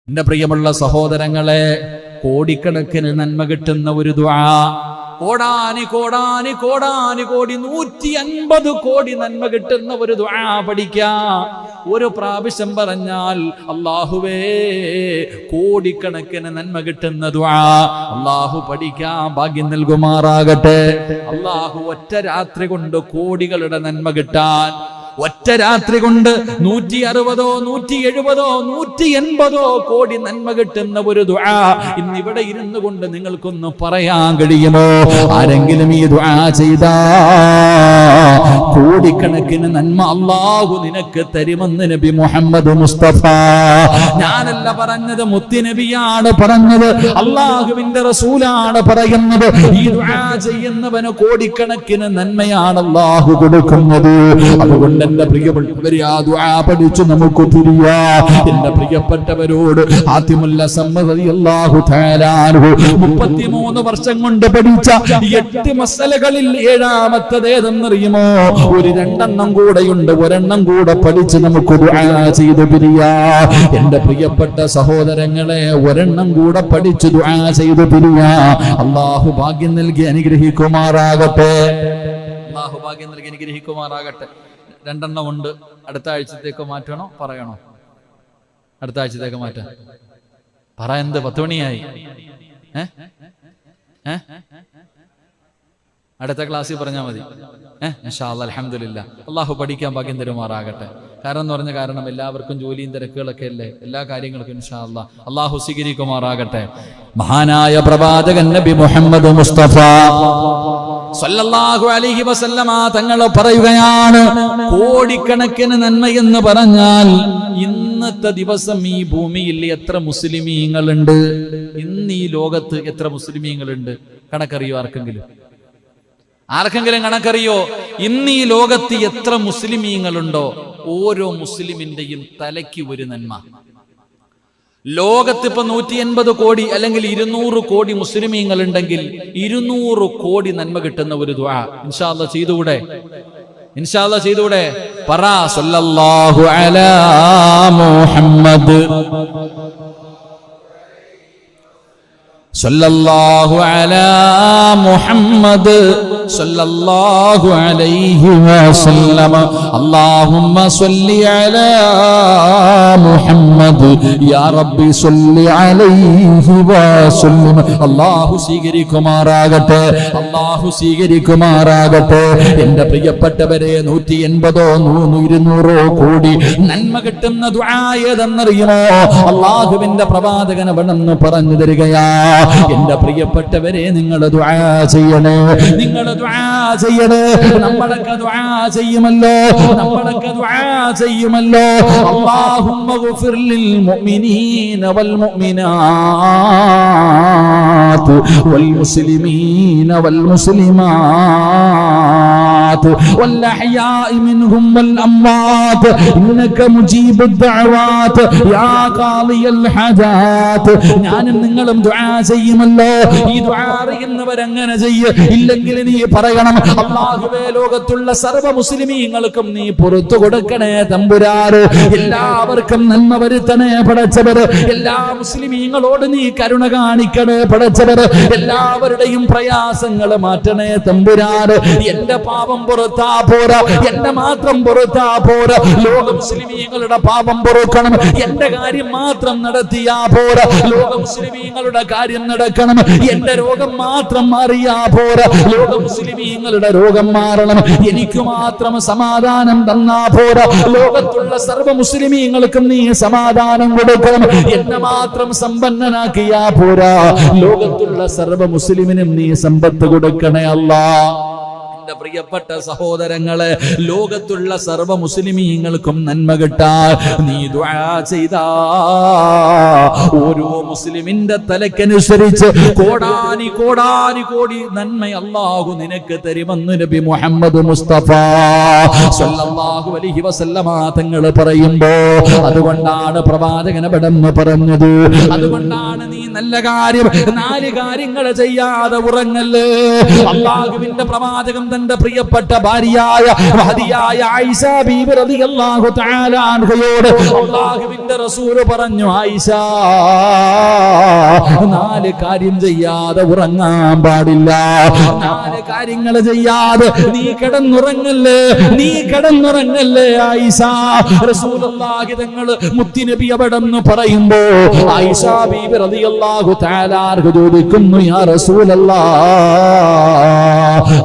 എന്റെ പ്രിയമുള്ള സഹോദരങ്ങളെ, കോടിക്കണക്കിന് നന്മ കിട്ടുന്ന ഒരു ദുആ, കോടാനി കോടാനി കോടാനി കോടി 150 കോടി നന്മ കിട്ടുന്ന ഒരു ദുആ പഠിക്കാം. ഒരു പ്രാവശ്യം പറഞ്ഞാൽ അല്ലാഹുവേ കോടിക്കണക്കിന് നന്മ കിട്ടുന്ന ദുആ അല്ലാഹു പഠിക്കാൻ ഭാഗ്യം നൽകുമാറാകട്ടെ. അല്ലാഹു ഒറ്റ രാത്രി കൊണ്ട് കോടികളുടെ നന്മ കിട്ടാൻ, ഒറ്റ രാത്രി കൊണ്ട് 160 170 180 കോടി നന്മ കിട്ടുന്ന ഒരു ദുആ ഇന്നിവിടെ ഇരുന്നു കൊണ്ട് നിങ്ങൾക്കൊന്ന് പറയാൻ കഴിയുമോ? ആരെങ്കിലും ഈ ദുആ ചെയ്താ കോടിക്കണക്കിന് നന്മ അല്ലാഹു നിനക്ക് തരുമെന്ന് നബി മുഹമ്മദ് മുസ്തഫ. ഞാനല്ല പറഞ്ഞത്, മുത്തുനബിയാണ് പറഞ്ഞത്, അല്ലാഹുവിന്റെ റസൂലാണ് പറയുന്നത്. ഈ ദുആ ചെയ്യുന്നവന് കോടിക്കണക്കിന് നന്മയാണ് അല്ലാഹു കൊടുക്കുന്നത്. അതുകൊണ്ട് എന്റെ പ്രിയപ്പെട്ടവരെ, ആ ദുആ പഠിച്ചു നമുക്ക് തിരിയാം. എന്റെ പ്രിയപ്പെട്ടവരോട് ആത്തിമുല്ല റളിയല്ലാഹു തആല അൻഹു 33 വർഷം കൊണ്ട് പഠിച്ച 8 മസലകളിൽ 7ാമത്തേത് ഏതെന്നറിയുമോ? ഒരു 2 കൂടെയുണ്ട്, ഒരെണ്ണം കൂടെ പഠിച്ച് നമുക്ക് ദുആ ചെയ്ത് പിരിയാം. എന്റെ പ്രിയപ്പെട്ട സഹോദരങ്ങളെ, ഒരെണ്ണം കൂടെ പഠിച്ച് ദുആ ചെയ്ത് പിരിയാം. അല്ലാഹു ഭാഗ്യം നൽകി അനുഗ്രഹിക്കുമാറാകട്ടെ. അല്ലാഹു ഭാഗ്യം നൽകി അനുഗ്രഹിക്കുമാറാകട്ടെ. 2 ഉണ്ട്. അടുത്ത ആഴ്ചത്തേക്ക് മാറ്റണോ പറയണോ? അടുത്ത ആഴ്ചത്തേക്ക് മാറ്റാം. പറ, എന്ത് 10 മണിയായി? അടുത്ത ക്ലാസ്സിൽ പറഞ്ഞാൽ മതി. ഇൻഷാ അല്ലാഹ്, അൽഹംദുലില്ലാഹ്. അല്ലാഹു പഠിക്കാൻ ഭാഗ്യം തരുമാറാകട്ടെ. കാരണം എല്ലാവർക്കും ജോലിയും തിരക്കുകളൊക്കെ അല്ലേ, എല്ലാ കാര്യങ്ങൾക്കും ഇൻഷാ അല്ലാഹ് അല്ലാഹു സ്വീകരിക്കുമാറാകട്ടെ. മഹാനായ പ്രവാചകൻ നബി മുഹമ്മദ് മുസ്തഫ സല്ലല്ലാഹു അലൈഹി വസല്ലമ തങ്ങൾ പറയുകയാണ്, കോടിക്കണക്കിന് നന്മ എന്ന് പറഞ്ഞാൽ ഇന്നത്തെ ദിവസം ഈ ഭൂമിയിൽ എത്ര മുസ്ലിമീങ്ങളുണ്ട്? ഇന്ന് ഈ ലോകത്ത് എത്ര മുസ്ലിമീങ്ങളുണ്ട്? കണക്കറിയോ? ആർക്കെങ്കിലും കണക്കറിയോ? ഇന്ന് ഈ ലോകത്ത് എത്ര മുസ്ലിമീങ്ങളുണ്ടോ? ഓരോ മുസ്ലിമിന്റെയും തലയ്ക്ക് ഒരു നന്മ. ലോകത്ത് ഇപ്പൊ 180 കോടി അല്ലെങ്കിൽ 200 കോടി മുസ്ലിമീങ്ങൾ ഉണ്ടെങ്കിൽ 200 കോടി നന്മ കിട്ടുന്ന ഒരു ദുആ ഇൻഷാ അല്ലാഹ് ചെയ്തുകൂടെ? ഇൻഷാ അല്ലാഹ് ചെയ്തുകൂടെ? പറ, സല്ലല്ലാഹു അലാ മുഹമ്മദ് സല്ലല്ലാഹു അലാ മുഹമ്മദ് സല്ലല്ലാഹു അലൈഹി വസല്ലം. അല്ലാഹുമ്മ സ്വല്ലി അലാ മുഹമ്മദ് യാ റബ്ബി സ്വല്ലി അലൈഹി വസല്ലം. അല്ലാഹു സ്വീകരിക്കുമാറാകട്ടെ. അല്ലാഹു സ്വീകരിക്കുമാറാകട്ടെ. എന്റെ പ്രിയപ്പെട്ടവരെ, 180 200 കോടി നന്മ കിട്ടുന്ന ദുആ ഏതെന്നറിയുമോ? അല്ലാഹുവിന്റെ പ്രവാചകൻ അവിടെന്ന് പറഞ്ഞു തരികയാ. എന്റെ പ്രിയപ്പെട്ടവരെ, നിങ്ങൾ ദുആ ചെയ്യണേ, നിങ്ങൾ ദുആ ചെയ്യണേ. നമ്മളൊക്കെ ദുആ ചെയ്യുമല്ലോ, നമ്മളൊക്കെ ദുആ ചെയ്യുമല്ലോ. അല്ലാഹുമ്മ ഗഫിർ ലിൽ മുഅ്മിനീന വൽ മുഅ്മിനാത്ത് വൽ മുസ്ലിമീന വൽ മുസ്ലിമാത്ത് വൽ അഹ്യാഇ മിൻഹും വൽ അംവാത്ത് ഇന്നക മുജീബുദ് ദഅവാത്ത് യാ ഖാദിയൽ ഹജാത്ത്. ഞാനും നിങ്ങളും ദുആ ചെയ്യുമല്ലോ. ഈ ദുആ അറിയുന്നവരങ്ങനെ ചെയ്യ, ഇല്ലെങ്കിൽ നീ പറയണം, അല്ലാഹുവേ ലോകത്തുള്ള സർവ്വ മുസ്ലിമീങ്ങൾക്കും നീ പുറത്തു കൊടുക്കണേ തമ്പുരാന്. എല്ലാവർക്കും നന്മ വരുത്തണേ പടച്ചവർ. എല്ലാ മുസ്ലിമീങ്ങളോട് നീ കരുണ കാണിക്കണേ പടച്ചവർ. എല്ലാവരുടെയും പ്രയാസങ്ങൾ മാറ്റണേ തമ്പുരാന്. എന്റെ പാപം പുറത്താ പോരാ, എന്റെ മാത്രം പുറത്താ പോരാ, ലോക മുസ്ലിമീങ്ങളുടെ പാപം പൊറുക്കണം. എന്റെ കാര്യം മാത്രം നടത്തിയാ പോരാ, ലോക മുസ്ലിമീങ്ങളുടെ കാര്യം നടക്കണം. എന്റെ രോഗം മാത്രം മാറിയാ പോരാ, ലോക മുസ്ലിമീങ്ങളുടെ രോഗം മാറണം. എനിക്ക് മാത്രം സമാധാനം തന്നാ പോരാ, ലോകത്തുള്ള സർവ്വ മുസ്ലിമീങ്ങൾക്കും നീ സമാധാനം കൊടുക്കണം. എന്നെ മാത്രം സമ്പന്നനാക്കിയാ പോരാ, ലോകത്തുള്ള സർവ്വ മുസ്ലിമിനും നീ സമ്പത്ത് കൊടുക്കണേ അല്ലാഹ്. പ്രിയപ്പെട്ട സഹോദരങ്ങളെ, ലോകത്തുള്ള സർവ്വ മുസ്ലിമീങ്ങൾക്കും നന്മ കിട്ടാൻ നീ ദുആ ചെയ്താ ഓരോ മുസ്ലിമിന്റെ തലക്കനുസരിച്ച് കോടാനി കോടാനി കോടി നന്മ അല്ലാഹു നിനക്ക് തരുമെന്ന് നബി മുഹമ്മദ് മുസ്തഫ സല്ലല്ലാഹു അലൈഹി വസല്ലമ തങ്ങൾ പറയുമ്പോ, അതുകൊണ്ടാണ് പ്രവാചകൻ അവിടെന്ന് പറഞ്ഞത്, അതുകൊണ്ടാണ് നീ നല്ല കാര്യം 4 കാര്യങ്ങൾ ചെയ്യാതെ ഉറങ്ങല്ലേ. അല്ലാഹുവിന്റെ പ്രവാചകൻ തന്റെ പ്രിയപ്പെട്ട ഭാര്യയായ മഹദിയായ ആയിഷ ബീബി റളിയല്ലാഹു തആല അൻഹയോട് അല്ലാഹുവിന്റെ റസൂൽ പറഞ്ഞു, ആയിഷ 4 കാര്യം ചെയ്യാതെ ഉറങ്ങാൻ പാടില്ല. 4 കാര്യങ്ങൾ ചെയ്യാതെ നീ കിടന്നുറങ്ങല്ലേ ആയിഷ. റസൂലുള്ളാഹി തങ്ങൾ മുത്തുനബി അവിടെന്ന് പറയുമ്പോ ആയിഷ ബീബി റളിയല്ലാഹു തആല ചോദിക്കുന്നു, യാ റസൂലല്ലാഹ്,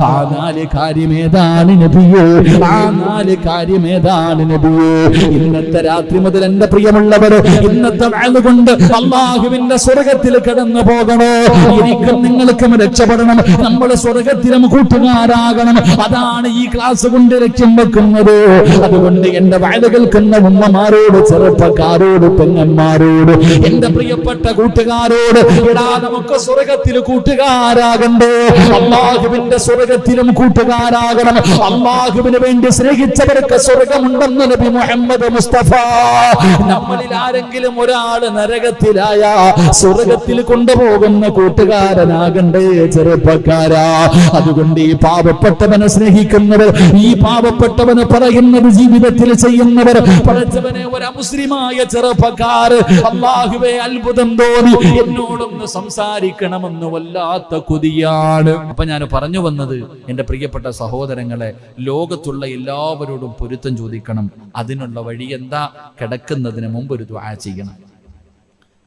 ആ 4 കാര്യം ഏതാണ് നബിയേ? ആ 4 കാര്യം ഏതാണ് നബിയേ? ഇന്നത്തെ രാത്രി മുതൽ എന്റെ പ്രിയമുള്ളവർ, ഇന്നത്തെ വഅദ് കൊണ്ട് അല്ലാഹുവിന്റെ സ്വർഗ്ഗത്തിൽ കടന്നു പോകണോ? എനിക്കും നിങ്ങൾക്കും രക്ഷപ്പെടണം. നമ്മൾ സ്വർഗ്ഗത്തിലും കൂട്ടുകാരാകണം. അതാണ് ഈ ക്ലാസ് കൊണ്ട് ലക്ഷ്യം വെക്കുന്നത്. അതുകൊണ്ട് എന്റെ വഅദ് കേൾക്കുന്ന ഉമ്മമാരോട്, ചെറുപ്പക്കാരോട്, പെങ്ങന്മാരോട്, എന്റെ പ്രിയപ്പെട്ട കൂട്ടുകാരോട്, എടാ നമുക്ക് സ്വർഗ്ഗത്തിൽ കൂട്ടുകാരാകണ്ടേ? അല്ലാഹുവിന്റെ സ്വർഗ്ഗത്തിലും കൂട്ടുകാരാകണം. അല്ലാഹുവിന് വേണ്ടി സ്നേഹിച്ചവർക്ക് സ്വർഗ്ഗമുണ്ടെന്ന് നബി മുഹമ്മദ് മുസ്തഫ. നമ്മളിൽ ആരെങ്കിലും ഒരാൾ നരകത്തിലായ സ്വർഗ്ഗത്തിൽ കൊണ്ടുപോകുന്ന കൂട്ടുകാരനാകണ്ടേ ചെറുപ്പക്കാരാ? അതുകൊണ്ട് ഈ പാവപ്പെട്ടവനെ സ്നേഹിക്കുന്നവർ, ഈ പാവപ്പെട്ടവന് പറയുന്നത് ജീവിതത്തിൽ ചെയ്യുന്നവർ, പഠിച്ചവനെ ഒരു മുസ്ലിമായ ചെറുപ്പക്കാർ, അല്ലാഹുവേ അത്ഭുതം തോന്നി എന്നോടൊന്ന് സംസാരിക്കണമെന്ന് വല്ലാത്ത കൊതിയാണ്. അപ്പൊ ഞാൻ പറഞ്ഞു വന്നത്, എന്റെ പ്രിയപ്പെട്ട സഹോദരങ്ങളെ, ലോകത്തുള്ള എല്ലാവരോടും പൊരുത്തം ചോദിക്കണം. അതിനുള്ള വഴി എന്താ? കിടക്കുന്നതിന് മുമ്പ് ഒരു ദുആ ചെയ്യണം.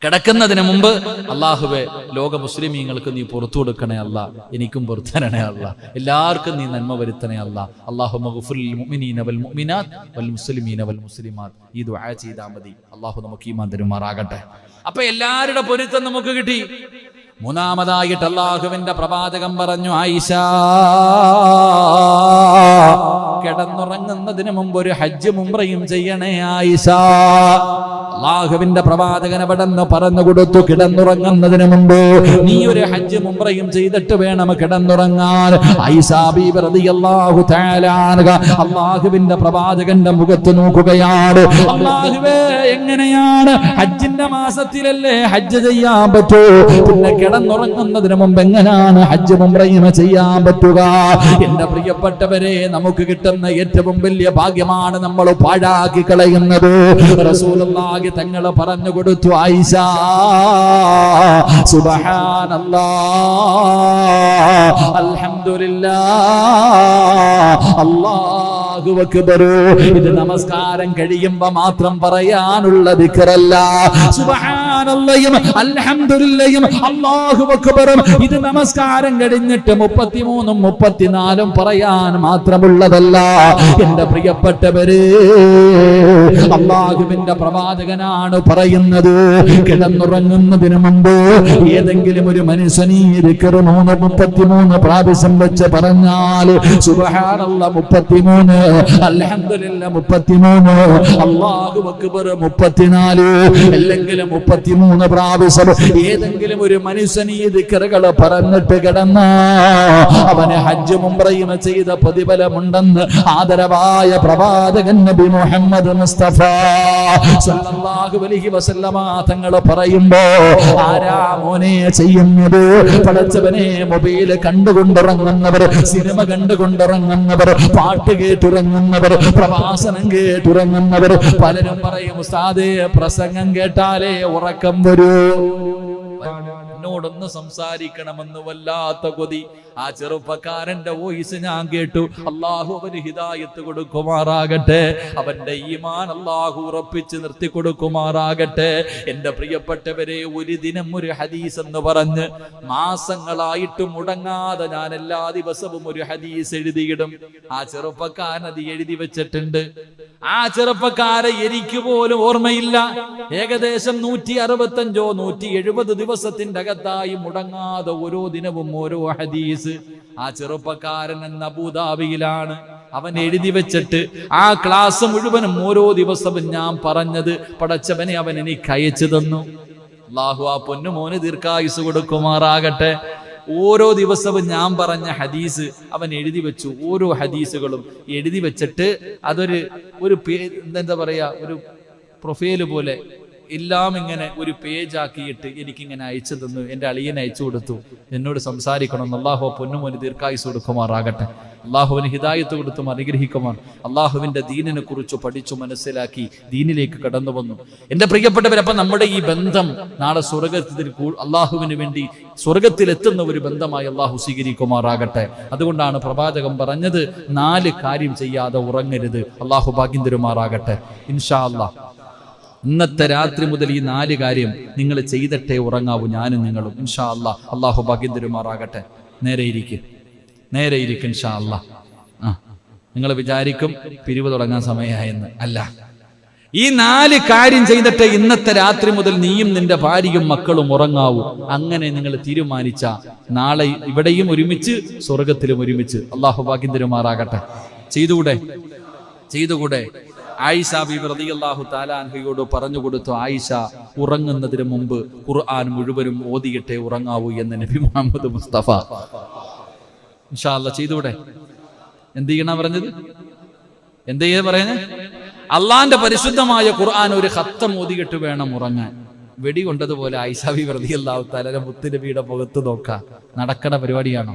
കിടക്കുന്നതിന് മുമ്പ് അല്ലാഹുവേ ലോക മുസ്ലിമീങ്ങൾക്ക് നീ പുറത്തു കൊടുക്കണേ അല്ലാ, എനിക്കും പുറത്തു തരണേ അല്ലാ, എല്ലാവർക്കും നീ നന്മ വരുത്തണേ അല്ലാ. അല്ലാഹുമ്മ ഗഫിറിൽ മുഅ്മിനീന വൽ മുഅ്മിനാത്ത് വൽ മുസ്ലിമീന വൽ മുസ്ലിമാത്ത്. ഈ ദുആ ചെയ്താൽ മതി. അല്ലാഹു നമുക്ക് ഈമാൻ തരുമാറാകട്ടെ. അപ്പൊ എല്ലാവരുടെ പൊരുത്തം നമുക്ക് കിട്ടി. മൂന്നാമതായിട്ട് അല്ലാഹുവിന്റെ പ്രവാചകൻ പറഞ്ഞു, ആയിഷ, കിടന്നുറങ്ങുന്നതിന് മുമ്പ് ഒരു ഹജ്ജും ഉംറയും ചെയ്യണേ ആയിഷ. അല്ലാഹുവിന്റെ പ്രവാചകൻ അവിടെ നിന്ന് പറഞ്ഞു കൊടുത്തു, കിടന്നുറങ്ങുന്നതിന് മുമ്പ് നീ ഒരു ഹജ്ജും ഉംറയും ചെയ്തിട്ട് വേണം കിടന്നുറങ്ങാൻ. ആയിഷ ബീബി റളിയല്ലാഹു തആല അൻഹ അല്ലാഹുവിന്റെ പ്രവാചകന്റെ മുഖത്ത് നോക്കുകയാണ്. അല്ലാഹുവേ, എങ്ങനെയാണ് ഹജ്ജിന്റെ മാസത്തിലല്ലേ ഹജ്ജ് ചെയ്യാൻ പറ്റൂ? പിന്നെ കിടന്നുറങ്ങുന്നതിന് മുമ്പ് എങ്ങനെയാണ് ഹജ്ജും ഉംറയും ചെയ്യാൻ പറ്റുക? എന്റെ പ്രിയപ്പെട്ടവരെ, നമുക്ക് കിട്ടുന്ന ഏറ്റവും വലിയ ഭാഗ്യമാണ് നമ്മൾ പാഴാക്കി കളയുന്നത്. റസൂലുള്ളാഹി തങ്ങൾ പറഞ്ഞു കൊടുത്തു, ആയിഷ, സുബ്ഹാനല്ലാഹ്, അൽഹംദുലില്ലാഹ്, അല്ലാഹു അക്ബർ. ഇത് നമസ്കാരം കഴിയുമ്പോൾ മാത്രം പറയാനുള്ള ദിക്റല്ല. സുബ്ഹാനല്ലാഹും അൽഹംദുലില്ലാഹും അല്ലാഹു അക്ബറും ഇത് നമസ്കാരം കഴിഞ്ഞിട്ട് 33ഉം 34ഉം പറയാൻ മാത്രമുള്ളതല്ല. എന്റെ പ്രിയപ്പെട്ടവരെ, അല്ലാഹുവിന്റെ പ്രവാചകനാണ് പറയുന്നത്, കിടന്നുറങ്ങുന്നതിന് മുമ്പ് ഏതെങ്കിലും ഒരു മനുഷ്യനീ ദിക്ർ 33 പ്രാവശ്യം വെച്ച് പറഞ്ഞാൽ, സുബ്ഹാനല്ലാഹ് 33, അൽഹംദുലില്ലാഹ് 33, അല്ലാഹു അക്ബർ 34, അല്ലെങ്കിൽ 33 പ്രാവശ്യം ഏതെങ്കിലും ഒരു മനുഷ്യൻ ഈ ദിക്റുകൾ പറഞ്ഞിട്ട് കിടന്ന അവന് ഹജ്ജും ഉംറയും ചെയ്ത പ്രതിഫലമുണ്ടെന്ന് ആദരവായ പ്രവാചകൻ നബി മുഹമ്മദ് മുസ്തഫ സല്ലല്ലാഹു അലൈഹി വസല്ലമ തങ്ങൾ പറയുമ്പോ, ആരാ മോനെ ചെയ്യുന്നത്? പടച്ചവനെ, മൊബൈൽ കണ്ടുകൊണ്ടിറങ്ങുന്നവർ, സിനിമ കണ്ടുകൊണ്ടിറങ്ങുന്നവർ, പാട്ട് കേട്ടുറങ്ങുന്നവർ, പ്രഭാഷണം കേട്ടുറങ്ങുന്നവർ. പലരും പറയും, ഉസ്താദേ, പ്രസംഗം കേട്ടാലേ ഉറക്കം വരൂ, എന്നോടൊന്ന് സംസാരിക്കണമെന്ന് വല്ലാത്ത കൊതി. ആ ചെറുപ്പക്കാരന്റെ വോയിസ് ഞാൻ കേട്ടു. അല്ലാഹു അവന് ഹിദായത്ത് കൊടുക്കുമാറാകട്ടെ. അവന്റെ ഈമാൻ അല്ലാഹു ഉറപ്പിച്ച് നിർത്തി കൊടുക്കുമാറാകട്ടെ. എന്റെ പ്രിയപ്പെട്ടവരെ, ഒരു ദിനം ഒരു ഹദീസ് എന്ന് പറഞ്ഞ് മാസങ്ങളായിട്ട് മുടങ്ങാതെ ഞാൻ എല്ലാ ദിവസവും ഒരു ഹദീസ് എഴുതിയിടും. ആ ചെറുപ്പക്കാരൻ അത് എഴുതി വെച്ചിട്ടുണ്ട്. ആ ചെറുപ്പക്കാരെ എനിക്ക് പോലും ഓർമ്മയില്ല. ഏകദേശം 165 170 ദിവസത്തിന്റെ അകത്തായി മുടങ്ങാതെ ഓരോ ദിനവും ഓരോ ഹദീസ്. ആ ചെറുപ്പക്കാരൻ എന്ന അബൂദാബിയിലാണ്. അവൻ എഴുതി വെച്ചിട്ട് ആ ക്ലാസ് മുഴുവനും ഓരോ ദിവസവും ഞാൻ പറഞ്ഞത് പടച്ചവനെ അവൻ എനിക്ക് അയച്ചു തന്നു. അല്ലാഹു ആ പൊന്നുമോന് ദീർഘായുസ് കൊടുക്കുമാറാകട്ടെ. ഓരോ ദിവസവും ഞാൻ പറഞ്ഞ ഹദീസ് അവൻ എഴുതി വെച്ചു. ഓരോ ഹദീസുകളും എഴുതി വെച്ചിട്ട് അതൊരു എന്താ പറയാ, ഒരു പ്രൊഫൈല് പോലെ എല്ലാം ഇങ്ങനെ ഒരു പേജ് ആക്കിയിട്ട് എനിക്കിങ്ങനെ അയച്ചു തന്നു. എൻ്റെ അളിയനെ അയച്ചു കൊടുത്തു, എന്നോട് സംസാരിക്കണം. അല്ലാഹു പൊന്നുമോന് ദീർഘായുസ് കൊടുക്കുമാറാകട്ടെ. അള്ളാഹുവിന് ഹിദായത്ത് കൊടുത്തും അനുഗ്രഹിക്കുമാർ. അള്ളാഹുവിന്റെ ദീനിനെ കുറിച്ച് പഠിച്ചു മനസ്സിലാക്കി ദീനിലേക്ക് കടന്നു വന്നു. എന്റെ പ്രിയപ്പെട്ടവരപ്പം നമ്മുടെ ഈ ബന്ധം നാളെ സ്വർഗത്തിൽ അള്ളാഹുവിന് വേണ്ടി സ്വർഗത്തിലെത്തുന്ന ഒരു ബന്ധമായി അള്ളാഹു സ്വീകരിക്കുമാറാകട്ടെ. അതുകൊണ്ടാണ് പ്രവാചകൻ പറഞ്ഞത് 4 കാര്യം ചെയ്യാതെ ഉറങ്ങരുത്. അള്ളാഹു ഭാഗ്യം തരുമാറാകട്ടെ. ഇൻഷാ അല്ലാഹ് ഇന്നത്തെ രാത്രി മുതൽ ഈ 4 കാര്യം നിങ്ങൾ ചെയ്തിട്ടേ ഉറങ്ങാവൂ, ഞാനും നിങ്ങളും. ഇൻഷാ അല്ലാഹ് അള്ളാഹു ഭാഗ്യം തരുമാറാകട്ടെ. നേരെ ഇരിക്കും ഇൻഷാ അല്ലാഹ്. നിങ്ങൾ വിചാരിക്കും പിരിവ് തുടങ്ങാൻ സമയമായെന്ന്. അല്ല, ഈ 4 കാര്യം ചെയ്തിട്ട് ഇന്നത്തെ രാത്രി മുതൽ നീയും നിന്റെ ഭാര്യയും മക്കളും ഉറങ്ങാവൂ. അങ്ങനെ നിങ്ങൾ തീരുമാനിച്ച നാളെ ഇവിടെയും ഒരുമിച്ച് സ്വർഗത്തിലും ഒരുമിച്ച്. അള്ളാഹു ഭാഗ്യം തരുമാറാകട്ടെ. ചെയ്തുകൂടെ? ആയിഷ ബീബി റളിയല്ലാഹു തആല അൻഹയോട് പറഞ്ഞു കൊടുത്തു, ആയിഷ ഉറങ്ങുന്നതിന് മുമ്പ് ഖുർആൻ മുഴുവനും ഓതിയിട്ടേ ഉറങ്ങാവൂ എന്ന് നബി മുഹമ്മദ് മുസ്തഫ. ഇൻഷാ അല്ലാഹ് ചെയ്തുകൂടെ? എന്ത് ചെയ്യണ പറഞ്ഞത്? എന്ത് ചെയ്യാ പറയുന്നത്? അള്ളാന്റെ പരിശുദ്ധമായ ഖുർആൻ ഒരു ഖത്തം ഓതിയിട്ട് വേണം ഉറങ്ങാൻ. വെടി കൊണ്ടതുപോലെ ആയിഷ ബീബി റളിയല്ലാഹു തആല മുത്ത് നബിയുടെ മുഖത്ത് നോക്കാം. നടക്കണ പരിപാടിയാണോ?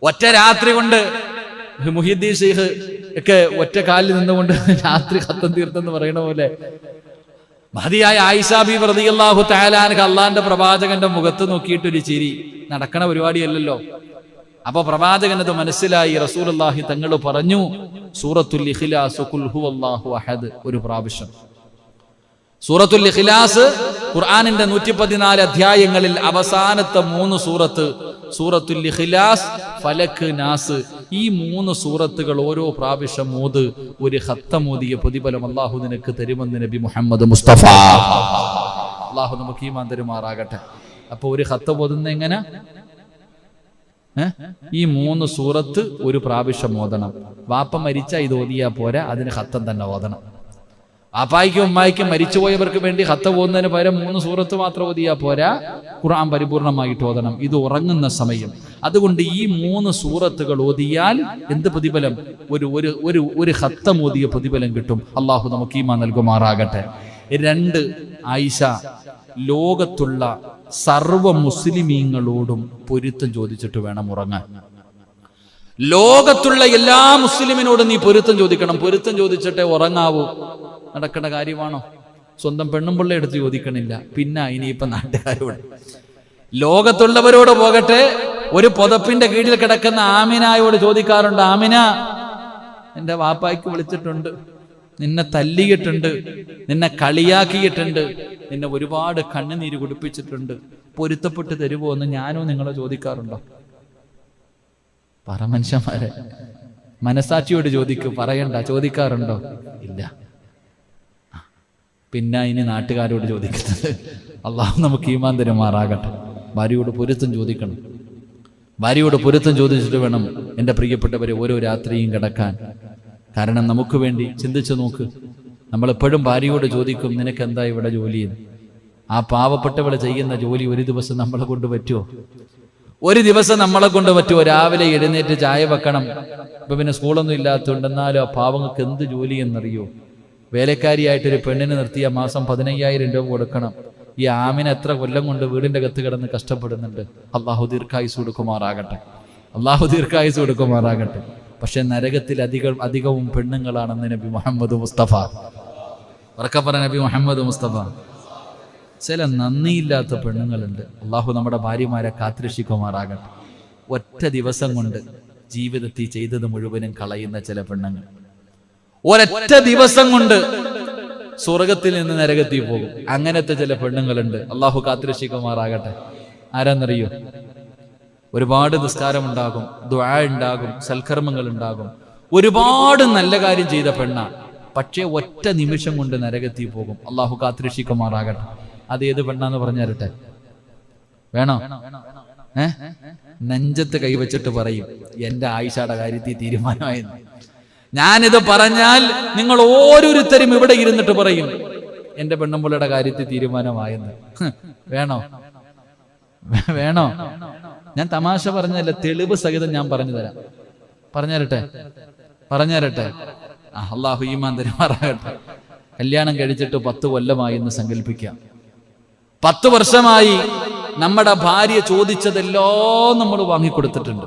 ഒറ്റ രാത്രി കൊണ്ട് മുഹീദ്ദീൻ ശൈഖ് ഒക്കെ ഒറ്റ കാലിൽ നിന്നുകൊണ്ട് രാത്രി ഖത്തം തീർത്തെന്ന് പറയണ പോലെ മഹദിയായ ആയിഷ ബീബി റളിയല്ലാഹു തആല അൻഹ അള്ളാന്റെ പ്രവാചകന്റെ മുഖത്ത് നോക്കിയിട്ടൊരു ചിരി. നടക്കണ പരിപാടിയല്ലല്ലോ. അപ്പൊ പ്രവാചകനത് മനസ്സിലായി. റസൂലുള്ളാഹി തങ്ങൾ പറഞ്ഞു, സൂറത്തുൽ ഇഖ്ലാസ് ഖുൽ ഹുവല്ലാഹു അഹദ് ഒരു പ്രാവശ്യം. സൂറത്തുൽ ഇഖ്ലാസ് ഖുർആനിന്റെ 114 അധ്യായങ്ങളിൽ അവസാനത്തെ 3 സൂറത്ത്, സൂറത്തുൽ ഇഖ്ലാസ്, ഫലക്, നാസ്, ഈ 3 സൂറത്തുകൾ ഓരോ പ്രാവശ്യം ഓത്. ഒരു ഖത്തം ഓതിയ പ്രതിഫലം അല്ലാഹു നിനക്ക് തരുമെന്ന് നബി മുഹമ്മദ് മുസ്തഫ. അല്ലാഹു നമുക്ക് ഈമാൻ തരുമാറാകട്ടെ. അപ്പൊ ഒരു ഖത്തം ഓതുന്ന എങ്ങനെ? ഈ 3 സൂറത്ത് ഒരു പ്രാവശ്യം ഓതണം. വാപ്പ മരിച്ച ഇത് ഓതിയാ പോരാ, അതിന് ഖത്തം തന്നെ ഓതണം. വാപ്പായ്ക്കും ഉമ്മായ്ക്കും മരിച്ചുപോയവർക്ക് വേണ്ടി ഖത്തം ഓതുന്നതിന് പകരം 3 സൂറത്ത് മാത്രം ഓതിയാ പോരാ, ഖുർആൻ പരിപൂർണമായിട്ട് ഓതണം. ഇത് ഉറങ്ങുന്ന സമയം. അതുകൊണ്ട് ഈ 3 സൂറത്തുകൾ ഓതിയാൽ എന്ത് പ്രതിഫലം? ഒരു ഖത്തം ഓതിയ പ്രതിഫലം കിട്ടും. അള്ളാഹു നമുക്ക് ഈമാൻ നൽകുമാറാകട്ടെ. 2, ആയിഷ ലോകത്തുള്ള സർവ മുസ്ലിമീങ്ങളോടും പൊരുത്തം ചോദിച്ചിട്ട് വേണം ഉറങ്ങാൻ. ലോകത്തുള്ള എല്ലാ മുസ്ലിമിനോടും നീ പൊരുത്തം ചോദിക്കണം. പൊരുത്തം ചോദിച്ചിട്ടേ ഉറങ്ങാവൂ. നടക്കേണ്ട കാര്യമാണോ? സ്വന്തം പെണ്ണും പിള്ളേ എടുത്ത് ചോദിക്കണില്ല, പിന്നെ ഇനിയിപ്പൊ നാട്ടുകാരോട്. ലോകത്തുള്ളവരോട് പോകട്ടെ, ഒരു പുതപ്പിന്റെ കീഴിൽ കിടക്കുന്ന ആമിനായോട് ചോദിക്കാറുണ്ട്, ആമിന എന്റെ വാപ്പായ്ക്ക് വിളിച്ചിട്ടുണ്ട്, നിന്നെ തല്ലിയിട്ടുണ്ട്, നിന്നെ കളിയാക്കിയിട്ടുണ്ട്, നിന്നെ ഒരുപാട് കണ്ണുനീര് കുടിപ്പിച്ചിട്ടുണ്ട്, പൊരുത്തപ്പെട്ട് തരുമോ എന്ന് ഞാനോ നിങ്ങളോ ചോദിക്കാറുണ്ടോ? പറ മനുഷ്യന്മാരെ, മനസാക്ഷിയോട് ചോദിക്കും. പറയണ്ട, ചോദിക്കാറുണ്ടോ? ഇല്ല. പിന്നെ ഇനി നാട്ടുകാരോട് ചോദിക്കുന്നത്. അള്ളാഹു നമുക്ക് ഈമാൻ തരുമാറാകട്ടെ. ഭാര്യയോട് പൊരുത്തം ചോദിക്കണം. ഭാര്യയോട് പൊരുത്തം ചോദിച്ചിട്ട് വേണം എൻ്റെ പ്രിയപ്പെട്ടവരെ ഓരോ രാത്രിയും കിടക്കാൻ. കാരണം നമുക്ക് വേണ്ടി ചിന്തിച്ചു നോക്ക്. നമ്മളെപ്പോഴും ഭാര്യയോട് ചോദിക്കും, നിനക്ക് എന്താ ഇവിടെ ജോലിയെന്ന്. ആ പാവപ്പെട്ടവൾ ചെയ്യുന്ന ജോലി ഒരു ദിവസം നമ്മളെ കൊണ്ട് പറ്റുമോ? ഒരു ദിവസം നമ്മളെ കൊണ്ട് പറ്റുമോ? രാവിലെ എഴുന്നേറ്റ് ചായ വെക്കണം. ഇപ്പൊ പിന്നെ സ്കൂളൊന്നും ഇല്ലാത്തതുകൊണ്ട്, എന്നാലും ആ പാവങ്ങൾക്ക് എന്ത് ജോലി എന്നറിയോ? വേലക്കാരിയായിട്ടൊരു പെണ്ണിനെ നിർത്തിയ മാസം 15,000 രൂപ കൊടുക്കണം. ഈ ആമിന എത്ര കൊല്ലം കൊണ്ട് വീടിന്റെ അകത്ത് കിടന്ന് കഷ്ടപ്പെടുന്നുണ്ട്. അള്ളാഹു ദീർഘായുസ് കൊടുക്കുമാറാകട്ടെ. അള്ളാഹു ദീർഘായുസ് കൊടുക്കുമാറാകട്ടെ. പക്ഷെ നരകത്തിൽ അധികവും പെണ്ണുങ്ങളാണെന്ന് നബി മുഹമ്മദ് മുസ്തഫ. ഉറക്കപ്പറ നബി മുഹമ്മദ് മുസ്തഫ. ചില നന്ദിയില്ലാത്ത പെണ്ണുങ്ങളുണ്ട്. അള്ളാഹു നമ്മുടെ ഭാര്യമാരെ കാത്തുരക്ഷിക്കുമാറാകട്ടെ. ഒറ്റ ദിവസം കൊണ്ട് ജീവിതത്തിൽ ചെയ്തത് മുഴുവനും കളയുന്ന ചില പെണ്ണുങ്ങൾ ഒരൊറ്റ ദിവസം കൊണ്ട് സ്വർഗത്തിൽ നിന്ന് നരകത്തിൽ പോകും. അങ്ങനത്തെ ചില പെണ്ണുങ്ങളുണ്ട്. അള്ളാഹു കാത്തുരക്ഷിക്കുമാറാകട്ടെ. ആരാന്നറിയോ? ഒരുപാട് നിസ്കാരം ഉണ്ടാകും, ദുആ ഉണ്ടാകും, സൽക്കർമ്മങ്ങൾ ഉണ്ടാകും, ഒരുപാട് നല്ല കാര്യം ചെയ്ത പെണ്ണ, പക്ഷേ ഒറ്റ നിമിഷം കൊണ്ട് നരകത്തിൽ പോകും. അള്ളാഹു കാത്തുരക്ഷിക്കുമാറാകട്ടെ. അത് ഏത് പെണ്ണാന്ന് പറഞ്ഞു തരട്ടെ? വേണോ? നെഞ്ചത്ത് കൈവച്ചിട്ട് പറയും, എന്റെ ആയിഷയുടെ കാര്യത്തിൽ തീരുമാനമായെന്ന്. ഞാനിത് പറഞ്ഞാൽ നിങ്ങൾ ഓരോരുത്തരും ഇവിടെ ഇരുന്നിട്ട് പറയും, എന്റെ പെണ്ണുമ്പുള്ളയുടെ കാര്യത്തിൽ തീരുമാനമായെന്ന്. വേണോ? വേണോ? ഞാൻ തമാശ പറഞ്ഞല്ല, തെളിവ് സഹിതം ഞാൻ പറഞ്ഞു തരാം. പറഞ്ഞു തരട്ടെ. അള്ളാഹു ഈമാൻ തരുമാറാകട്ടെ. കല്യാണം കഴിച്ചിട്ട് 10 കൊല്ലമായി എന്ന് സങ്കല്പിക്കാം. 10 വർഷമായി നമ്മുടെ ഭാര്യ ചോദിച്ചതെല്ലാം നമ്മൾ വാങ്ങിക്കൊടുത്തിട്ടുണ്ട്.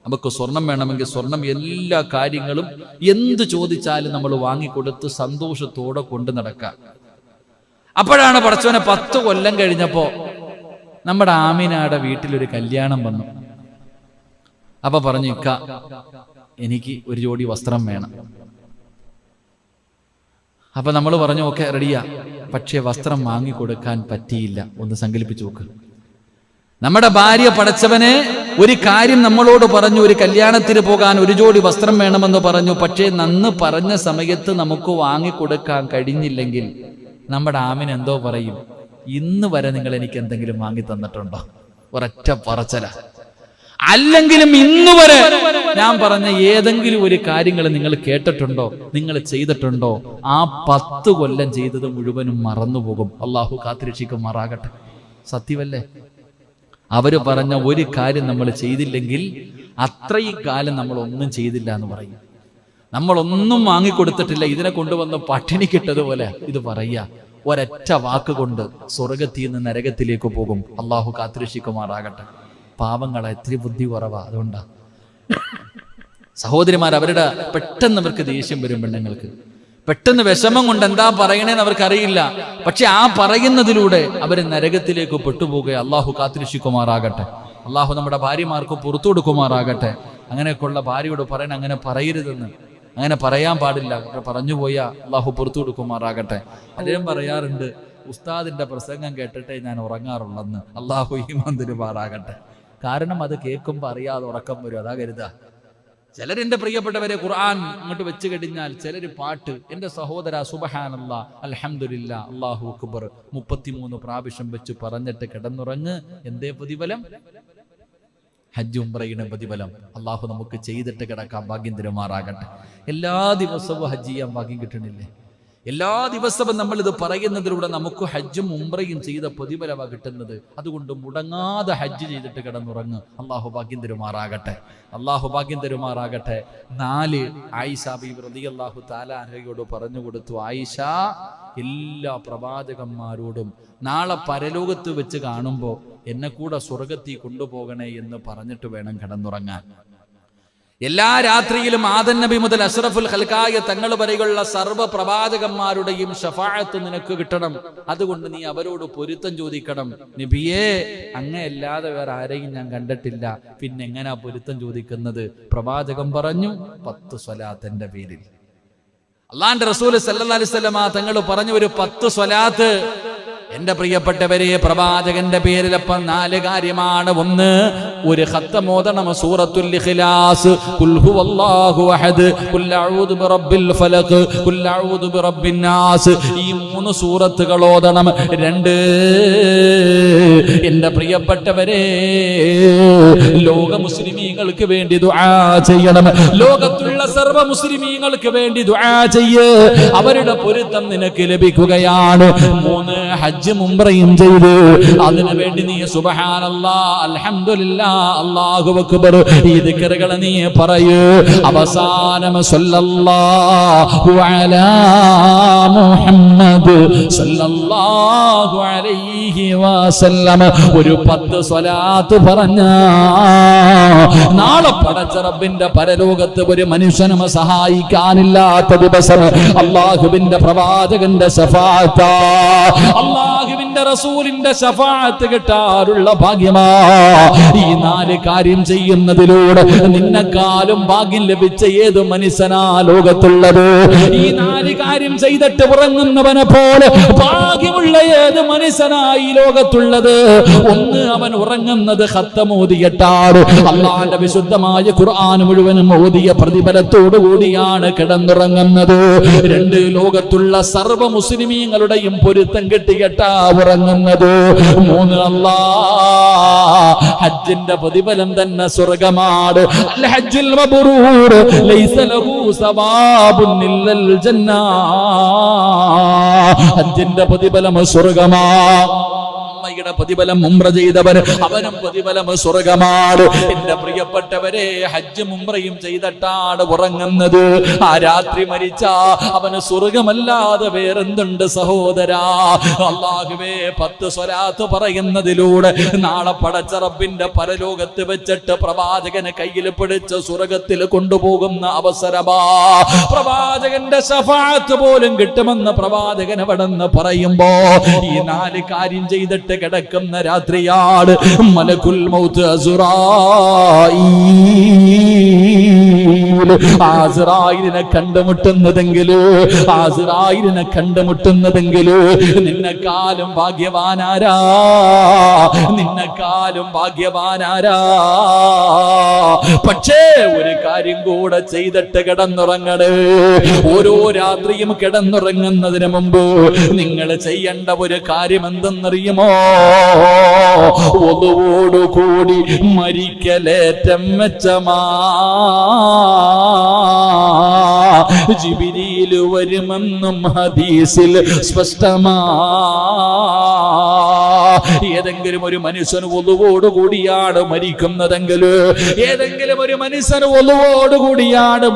നമുക്ക് സ്വർണം വേണമെങ്കിൽ സ്വർണം, എല്ലാ കാര്യങ്ങളും എന്ത് ചോദിച്ചാലും നമ്മൾ വാങ്ങിക്കൊടുത്ത് സന്തോഷത്തോടെ കൊണ്ടു നടക്കാം. അപ്പോഴാണ് പടച്ചോനെ 10 കൊല്ലം കഴിഞ്ഞപ്പോ നമ്മുടെ ആമിനയുടെ വീട്ടിലൊരു കല്യാണം വന്നു. അപ്പൊ പറഞ്ഞു, ഇക്ക എനിക്ക് ഒരു ജോഡി വസ്ത്രം വേണം. അപ്പൊ നമ്മൾ പറഞ്ഞു, ഓക്കെ റെഡിയാ, പക്ഷേ വസ്ത്രം വാങ്ങിക്കൊടുക്കാൻ പറ്റിയില്ല. ഒന്ന് സങ്കല്പിച്ചു നോക്ക്. നമ്മുടെ ഭാര്യ പടച്ചവനെ ഒരു കാര്യം നമ്മളോട് പറഞ്ഞു, ഒരു കല്യാണത്തിന് പോകാൻ ഒരു ജോഡി വസ്ത്രം വേണമെന്ന് പറഞ്ഞു. പക്ഷേ നന്ന് പറഞ്ഞ സമയത്ത് നമുക്ക് വാങ്ങിക്കൊടുക്കാൻ കഴിഞ്ഞില്ലെങ്കിൽ നമ്മുടെ ആമിന് എന്തോ പറയും, ഇന്ന് വരെ നിങ്ങൾ എനിക്ക് എന്തെങ്കിലും വാങ്ങി തന്നിട്ടുണ്ടോ? ഒരൊറ്റ പറച്ചല. അല്ലെങ്കിലും ഇന്ന് വരെ ഞാൻ പറഞ്ഞ ഏതെങ്കിലും ഒരു കാര്യങ്ങൾ നിങ്ങൾ കേട്ടിട്ടുണ്ടോ, നിങ്ങൾ ചെയ്തിട്ടുണ്ടോ? ആ 10 കൊല്ലം ചെയ്തത് മുഴുവനും മറന്നുപോകും. അള്ളാഹു കാത്തുരക്ഷിക്കുമാറാകട്ടെ. സത്യമല്ലേ? അവര് പറഞ്ഞ ഒരു കാര്യം നമ്മൾ ചെയ്തില്ലെങ്കിൽ അത്രയും കാലം നമ്മൾ ഒന്നും ചെയ്തില്ല എന്ന് പറയും. നമ്മളൊന്നും വാങ്ങിക്കൊടുത്തിട്ടില്ല, ഇതിനെ കൊണ്ടുവന്ന് പട്ടിണി കിട്ടതുപോലെ ഇത് പറയാ. ഒരൊറ്റ വാക്ക് കൊണ്ട് സ്വർഗത്തിൽ നിന്ന് നരകത്തിലേക്ക് പോകും. അള്ളാഹു കാത്തുരക്ഷിക്കുമാറാകട്ടെ. പാവങ്ങളെ എത്ര ബുദ്ധി കുറവാ. അതുകൊണ്ടാ സഹോദരിമാർ, അവരുടെ പെട്ടെന്ന് അവർക്ക് ദേഷ്യം വരും. പെണ്ണുങ്ങൾക്ക് പെട്ടെന്ന് വിഷമം കൊണ്ട് എന്താ പറയണേന്ന് അവർക്കറിയില്ല. പക്ഷെ ആ പറയുന്നതിലൂടെ അവർ നരകത്തിലേക്ക് പെട്ടുപോകുക. അള്ളാഹു കാത്തുരക്ഷിക്കുമാറാകട്ടെ. അള്ളാഹു നമ്മുടെ ഭാര്യമാർക്ക് പുറത്തു കൊടുക്കുമാറാകട്ടെ. അങ്ങനെയൊക്കെയുള്ള ഭാര്യയോട് പറയണ അങ്ങനെ പറയരുതെന്ന്, അങ്ങനെ പറയാൻ പാടില്ല. പറഞ്ഞുപോയാ അള്ളാഹു പുറത്തു കൊടുക്കുമാറാകട്ടെ. പലരും പറയാറുണ്ട്, ഉസ്താദിന്റെ പ്രസംഗം കേട്ടിട്ടേ ഞാൻ ഉറങ്ങാറുള്ളെന്ന്. അള്ളാഹു ഈമാൻ തരുമാറാകട്ടെ. കാരണം അത് കേൾക്കുമ്പോൾ അറിയാതെ ഉറക്കം വരും. അതാ കരുതാ. ചിലരെന്റെ പ്രിയപ്പെട്ടവരെ ഖുർആൻ അങ്ങോട്ട് വെച്ച് കഴിഞ്ഞാൽ ചിലര് പാട്ട്, എന്റെ സഹോദര സുബ്ഹാനല്ലാ അൽഹംദുലില്ലാ അല്ലാഹു അക്ബർ 33 പ്രാവശ്യം വെച്ച് പറഞ്ഞിട്ട് കിടന്നുറങ്ങ്. എന്തേ പ്രതിഫലം? ഹജ്ജ് ഉംറയുടെ പ്രതിഫലം. അള്ളാഹു നമുക്ക് ചെയ്തിട്ട് കിടക്കാൻ ഭാഗ്യം തരുമാറാകട്ടെ. എല്ലാ ദിവസവും ഹജ്ജ് ചെയ്യാൻ ഭാഗ്യം കിട്ടണില്ലേ? എല്ലാ ദിവസവും നമ്മൾ ഇത് പറയുന്നതിലൂടെ നമുക്ക് ഹജ്ജും ഉംറയും ചെയ്ത പ്രതിഫലമാണ് കിട്ടുന്നത്. അതുകൊണ്ട് മുടങ്ങാതെ ഹജ്ജ് ചെയ്തിട്ട് കിടന്നുറങ്ങ്. അള്ളാഹു ഭാഗ്യം തരുമാറാകട്ടെ. അള്ളാഹു ഭാഗ്യം തരുമാറാകട്ടെ. 4 ആയിഷ ബീവി റളിയല്ലാഹു തആല അൻഹയോട് പറഞ്ഞു കൊടുത്തു, ആയിഷ എല്ലാ പ്രവാചകന്മാരോടും നാളെ പരലോകത്ത് വെച്ച് കാണുമ്പോൾ എന്നെ കൂടെ സ്വർഗത്തിൽ കൊണ്ടുപോകണേ എന്ന് പറഞ്ഞിട്ട് വേണം കിടന്നുറങ്ങാൻ. എല്ലാ രാത്രിയിലും ആദം നബി മുതൽ അഷ്റഫുൽ ഖൽഖായ തങ്ങൾ വരെയുള്ള സർവ്വ പ്രവാചകന്മാരുടെയും ശഫാഅത്ത് നിനക്ക് കിട്ടണം. അതുകൊണ്ട് നീ അവരോട് പൊരുത്തം ചോദിക്കണം. നബിയേ, അങ്ങയല്ലാതെ വേറെ ആരെയും ഞാൻ കണ്ടിട്ടില്ല, പിന്നെ എങ്ങനാ പൊരുത്തം ചോദിക്കുന്നത്? പ്രവാചകൻ പറഞ്ഞു, 10 സ്വലാത്തിന്റെ പേരിൽ. അള്ളാന്റെ റസൂൽ സല്ലല്ലാഹു അലൈഹി വസല്ലം തങ്ങൾ പറഞ്ഞു, ഒരു 10 സ്വലാത്ത്. എന്റെ പ്രിയപ്പെട്ടവരെ, പ്രവാചകന്റെ പേരിൽ അപ്പം 4 കാര്യമാണ്. ഒന്ന്, ഒരു ഖത്തം ഓതണം സൂറത്തുൽ ഇഖ്ലാസ്, ഖുൽ ഹുവല്ലാഹു അഹദ്, ഖുൽ അഊദു ബിറബ്ബിൽ ഫലഖ്, ഖുൽ അഊദു ബിറബ്ബിൻ നാസ്. ഈ 3 സൂറത്തുകൾ ഓതണം. 2, എന്റെ പ്രിയപ്പെട്ടവരെ, ലോക മുസ്ലിമീങ്ങൾക്ക് വേണ്ടി ദുആ ചെയ്യണം. ലോകത്തുള്ള സർവ്വ മുസ്ലിമീങ്ങൾക്ക് വേണ്ടി ദുആ ചെയ്യ്. അവരുടെ പൊരുത്തം നിനക്ക് ലഭിക്കുകയാണ്. 3, ഹജ്ജും ഉംറയും ചെയ്തു. അതിനു വേണ്ടി നീ സുബ്ഹാനല്ലാഹ് അൽഹംദുലില്ലാ അല്ലാഹു അക്ബർ ഈ ദിക്റുകൾ നീ പറയൂ. അവസാനം സല്ലല്ലാഹു അലാ മുഹമ്മദ് സല്ലല്ലാഹു അലൈഹി വസല്ലം ഒരു 10 സ്വലാത്ത് പറഞ്ഞ നാളെ പടച്ച റബ്ബിന്റെ പരലോകത്ത് ഒരു മനുഷ്യനും സഹായിക്കാനില്ലാത്ത ദിവസം അല്ലാഹുവിന്റെ പ്രവാചകന്റെ ശഫാഅത്ത്, അല്ലാഹുവിന്റെ റസൂലിന്റെ ശഫാഅത്ത് കിട്ടാറുള്ള ഭാഗ്യമാ. ഈ 4 കാര്യം ചെയ്യുന്നതിലൂടെ നിന്നെക്കാളും ഭാഗ്യം ലഭിച്ച ഏത് മനുഷ്യനാ ലോകത്തുള്ളത്? ഈ 4 കാര്യം ചെയ്തിട്ട് ഉറങ്ങുന്നവനെ പോലെ ഭാഗ്യമുള്ള ഏത് മനുഷ്യനായി ലോകത്തുള്ളത്? ഒന്ന്, അവൻ ഉറങ്ങുന്നത് ഖത്തം ഓതിയിട്ടാണ്. അല്ലാഹുവിന്റെ വിശുദ്ധമായ ഖുർആൻ മുഴുവനും ഓതിയ പ്രതിഫലത്തോടു കൂടിയാണ് കിടന്നുറങ്ങുന്നത്. 2, ലോകത്തുള്ള സർവ്വ മുസ്ലിമീങ്ങളുടെയും പൊരുത്തം കിട്ടിയിട്ടാ ഉറങ്ങുന്നത്. 3, ഹജ്ജിന്റെ പ്രതിഫലം തന്നെ സ്വർഗ്ഗമാണ്. അൽ ഹജ്ജുൽ മബ്റൂർ ലൈസ ലഹു സവാബുൻ ഇല്ലൽ ജന്ന. ഹജ്ജിന്റെ പ്രതിഫലം സ്വർഗ്ഗമാണ്. ഉമ്രയുടെ പ്രതിഫലം ഉംറ ചെയ്തവൻ അവനും പ്രതിഫലം സ്വർഗമാണ്. എന്റെ പ്രിയപ്പെട്ടവരെ, ഹജ്ജും ഉംറയും ചെയ്തിട്ടാണ് ഉറങ്ങുന്നത്. ആ രാത്രി മരിച്ച അവന് സ്വർഗമല്ലാതെ വേറെന്തുണ്ട് സഹോദരാ? അല്ലാഹുവേ, 10 സ്വലാത്ത് പറയുന്നതിലൂടെ നാളെ പടച്ച റബ്ബിന്റെ പരലോകത്ത് വെച്ചിട്ട് പ്രവാചകനെ കയ്യിൽ പിടിച്ച് സ്വർഗത്തിൽ കൊണ്ടുപോകുന്ന അവസരമാ. പ്രവാചകന്റെ ശഫാഅത്ത് പോലും കിട്ടുമെന്ന് പ്രവാചകൻ അവിടെന്ന് പറയുമ്പോ ഈ 4 കാര്യം ചെയ്തിട്ട് കിടക്കുന്ന രാത്രിയാണ് മലക്കുൽ മൗത്ത് അസ്റായീലിനെ കണ്ടുമുട്ടുന്നതെങ്കില് നിന്നെക്കാളും ഭാഗ്യവാനാരാ? പക്ഷേ ഒരു കാര്യം കൂടെ ചെയ്തിട്ട് കിടന്നുറങ്ങണേ. ഓരോ രാത്രിയും കിടന്നുറങ്ങുന്നതിന് മുമ്പ് നിങ്ങൾ ചെയ്യേണ്ട ഒരു കാര്യം എന്തെന്നറിയുമോ? ഒതുവോടുകൂടി മരിക്കലേറ്റം മെച്ചമാ. ജിബ്രീൽ വരുമെന്നും ഹദീസിൽ സ്പഷ്ടമാ. ഏതെങ്കിലും ഒരു മനുഷ്യൻ ഒളുവോടുകൂടിയാണ്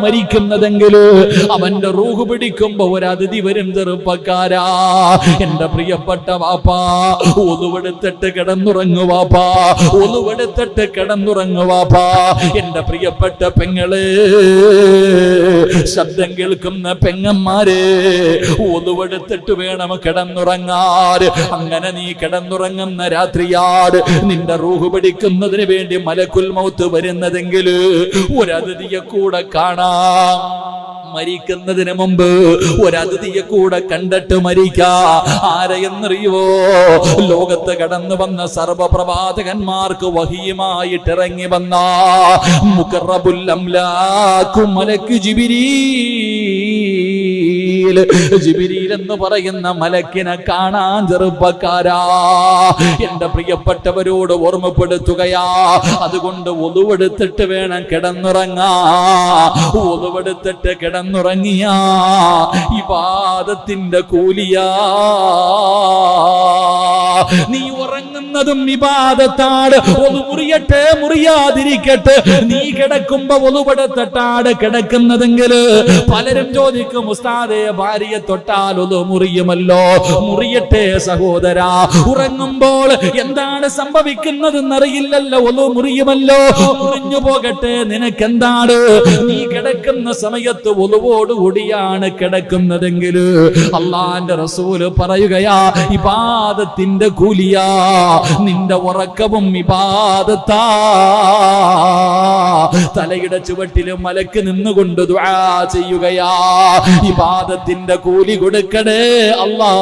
മരിക്കുന്നതെങ്കിൽ അവന്റെ റൂഹ് പിടിക്കുമ്പോ ഒരു അതിഥി വരും. ചെറുപ്പക്കാരാ, എന്റെ പ്രിയപ്പെട്ട വാപ്പാ, ഒളുവെടുത്തിട്ട് കിടന്നുറങ്ങു വാപ്പാ. എന്റെ പ്രിയപ്പെട്ട പെങ്ങളെ, ശബ്ദം കേൾക്കുന്ന പെങ്ങന്മാരെ, ഒളുവെടുത്തിട്ട് വേണം കിടന്നുറങ്ങാൻ. അങ്ങനെ നീ കിടന്നുറങ്ങുന്ന രാത്രിയാട് നിന്റെ റൂഹ് പിടിക്കുന്നതിന് വേണ്ടി മലക്കുൽ മൗത്ത് വരുന്നതെങ്കിൽ ഒരു അതിഥിയെ കൂടെ കാണാം. മരിക്കുന്നതിന് മുമ്പ് ഒരു അതിഥിയെ കൂടെ കണ്ടിട്ട് മരിക്കാ. ആരെയെന്നറിയുവോ? ലോകത്ത് കടന്നു വന്ന സർവപ്രവാചകന്മാർക്ക് വഹിയുമായിട്ട് ഇറങ്ങി വന്ന മുഖറബുൽ അംലാഖു മലക്ക് ജിബ്രീൽ എന്ന് പറയുന്ന മലക്കിനെ കാണാൻ ചെറുപ്പക്കാരാ, എന്റെ പ്രിയപ്പെട്ടവരോട് ഓർമ്മപ്പെടുത്തുകയാ. അതുകൊണ്ട് ഒളുവെടുത്തിട്ട് വേണം കിടന്നുറങ്ങാ. ഒളുവെടുത്തിട്ട് കിടന്നുറങ്ങിയാ ഇബാദത്തിന്റെ കൂലിയാ. നീ ഉറങ്ങുന്നതും ഇബാദത്താണ്. ഒളു മുറിയട്ടെ മുറിയാതിരിക്കട്ടെ, നീ കിടക്കുമ്പോ ഒളുവെടുത്തിട്ടാണ് കിടക്കുന്നതെങ്കിൽ പലരും ചോദിക്കും, ഉസ്താദേ, ഭാര്യയെ തൊട്ടാൽ ഒളു മുറിയുമല്ലോ. മുറിയട്ടെ സഹോദരാ. ഉറങ്ങുമ്പോൾ എന്താണ് സംഭവിക്കുന്നതെന്നറിയില്ലല്ലോ. ഒളു മുറിയുമല്ലോ. മുറിഞ്ഞു പോകട്ടെ, നിനക്കെന്താണ്? നീ കിടക്കുന്ന സമയത്ത് ഒളുവോടുകൂടിയാണ് കിടക്കുന്നതെങ്കിൽ അള്ളാന്റെ റസൂല് പറയുകയാ, ഇബാദത്തിന്റെ കൂലിയാ. നിന്റെ ഉറക്കവും ഇബാദത്താ. തലയുടെ ചുവട്ടിലും മലക്ക് നിന്നുകൊണ്ട് ദുആ ചെയ്യുകയാ. ഇബാദത്തിന്റെ കൂലി കൊടുക്കണേ അല്ലാ.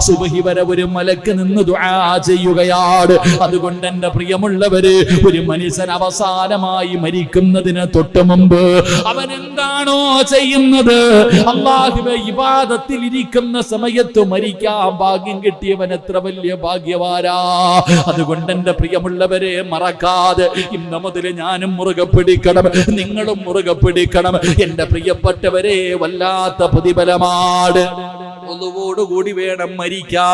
സുബ്ഹി വരെ ഒരു മലക്ക് നിന്ന് ദുആ ചെയ്യുകയാണ്. അതുകൊണ്ട് എന്റെ പ്രിയമുള്ളവര്, ഒരു മനുഷ്യൻ അവസാനമായി മരിക്കുന്നതിന് തൊട്ട് മുമ്പ് അവൻ എന്താണോ ചെയ്യുന്നത്, അല്ലാഹുവേ, ഇബാദത്തിൽ ഇരിക്കുന്ന സമയത്ത് മരിക്കാൻ ഭാഗ്യം കിട്ടിയവൻ എത്ര വലിയ ഭാഗ്യവാനാ. അതുകൊണ്ട് എന്റെ പ്രിയമുള്ളവരെ, മറക്കാതെ ഇന്ന് മുതൽ ഞാനും മുറുകെ പിടിക്കണം, നിങ്ങളും മുറുകെ പിടിക്കണം. എന്റെ പ്രിയപ്പെട്ടവരെ, വല്ലാത്ത പ്രതിഫലമാണ്. ഒളുവോടുകൂടി വേണം മരിച്ചാ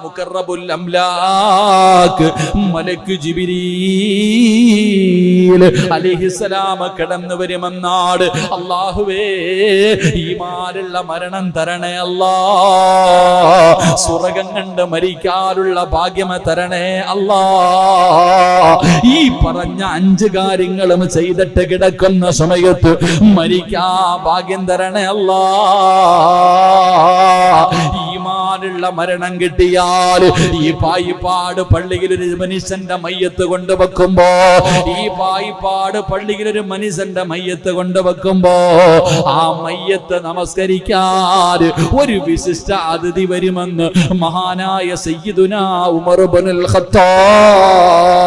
മുഖറബുൽ അംലാഖ് മലക്ക് ജിബ്രീൽ അലൈഹിസ്സലാം കടന്നു വരുമെന്നാണ്. അല്ലാഹുവേ, ഈമാനുള്ള മരണം തരണേ അല്ലാ. സ്വർഗ്ഗം കണ്ട് മരിക്കാനുള്ള ഭാഗ്യം തരണേ അല്ലാ. ഈ പറഞ്ഞ 5 കാര്യങ്ങളും ചെയ്തിട്ട് കിടക്കുന്ന സമയത്ത് മരിക്കാ ഭാഗ്യം തരണേ അല്ലാ. ഈമാനുള്ള മരണം കിട്ടിയാൽ ഈ പായിപ്പാട് പള്ളിയിൽ ഒരു മനുഷ്യന്റെ മയ്യത്ത് കൊണ്ടുവെക്കുമ്പോ, ആ മയ്യത്ത് നമസ്കരിക്കാൻ ഒരു വിശിഷ്ട അതിഥി വരുമെന്ന് മഹാനായ സയ്യിദുനാ ഉമർ ഇബ്നുൽ ഖത്താബ്